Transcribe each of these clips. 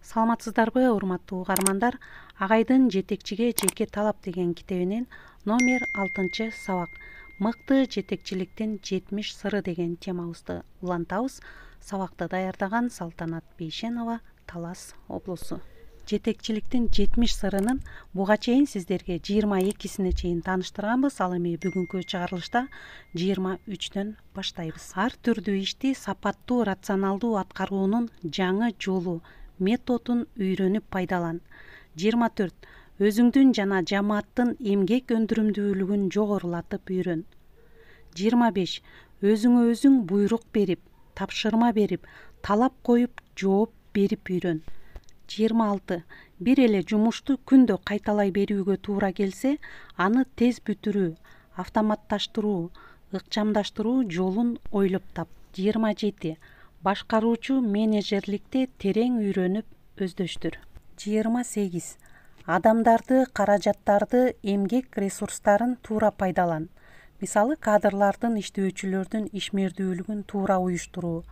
Саламатсыздарбы, урматтуу угармандар? Агайдын жетекчиге жеке талап деген китебинен номер 6 сабак мыкты жетекчиликтин 70 сыры деген темабызды улантабыз. Сабакты даярдаган Салтанат Бейшенова, Талас облусу. Жетекчиликтин 70 сырынын буга чейин сиздерге 22сине чейин тааныштырганбыз. Ал эми бүгүнкү чыгарылышта 23дөн баштайбыз. Ар түрдүү ишти сапаттуу, рационалдуу аткаруунун жаңы жолу, методун үйрөнүп пайдалан. 24. Өзүңдүн жана жамааттын эмгек өндүрүмдүүлүгүн жогорулатып үйрөн. 25. Өзүңө өзүң буйрук берип, тапшырма берип, талап коюп, жооп берип үйрөн. 26. Бир эле жумушту күндө кайталай берүүгө туура келсе, аны тез бүтүрүү, автоматташтыруу, ыкчамдаштыруу жолун ойлоп тап. 27. Башкаруучу менеджерликте терең үйрөнүп өздөштүр. 28. Адамдарды, каражаттарды, эмгек ресурстарын туура пайдалан. Мисалы, кадрлардын, иштөөчүлөрдүн ишмердүүлүгүн туура уюштуруу,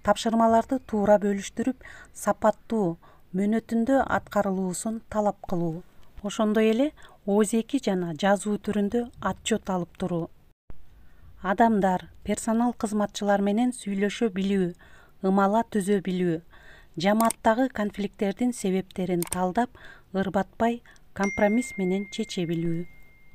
тапшырмаларды туура бөлүштүрүп, сапаттуу, мөөнөтүндө аткарылуусун талап кылуу. Ошондой эле ОЗ2 жана жазуу түрүндө отчет алып туруу. Адамдар, персонал кызматчылар менен сүйлөшө билүү, ымала түзө билүү, жамааттагы конфликттердин себептерин талдап, ырбатпай, компромисс менен чече билүү.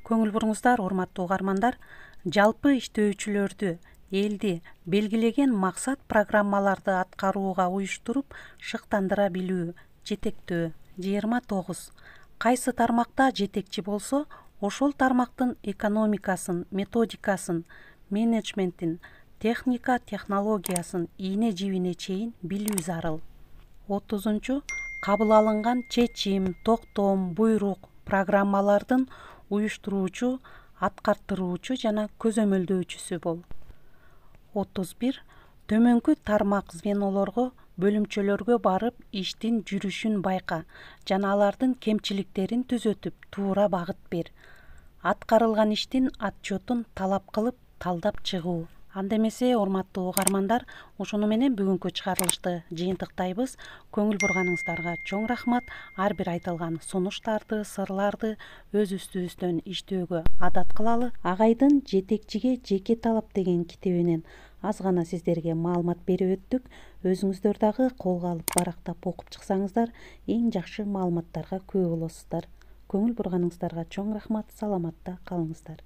Көңүл буруңуздар, урматтуу угармандар, жалпы иштөөчүлөрдү, элди белгилеген максат программаларды аткарууга уюштуруп, шыктандыра билүү, жетектөө. 29. Кайсы тармакта жетекчи болсо, ошол тармактын экономикасын, методикасын, менеджментин, техника, технологиясын ийне жибине чейин билүү зарыл. 30. Кабыл алынган чечим, токтом, буйрук, программалардын уюштуруучу, аткартыруучу жана көзөмөлдөөчүсү бол. 31. Төмөнкү тармак звенолорго, бөлүмчөлөргө барып, иштин жүрүшүн байка жана алардын кемчиликтерин түзөтүп, туура багыт бер. Аткарылган иштин отчетун талап кылып, талдап чыгуу. Анда эмесе, урматтуу угармандар, ошону менен бүгүнкү чыгарылышты жыйынтыктайбыз. Көңүл бурганыңыздарга чоң рахмат. Ар бир айтылган сунуштарды, сырларды өз үстүбүздөн иштөөгө адат кылалы. Агайдын жетекчиге жеке талап деген китебинен аз гана сиздерге маалымат берип өттүк. Өзүңүздөр дагы колго алып барактап окуп чыксаңыздар, эң жакшы маалыматтарга күбө болосуздар. Көңүл бурганыңыздарга чоң рахмат. Саламатта калыңыздар.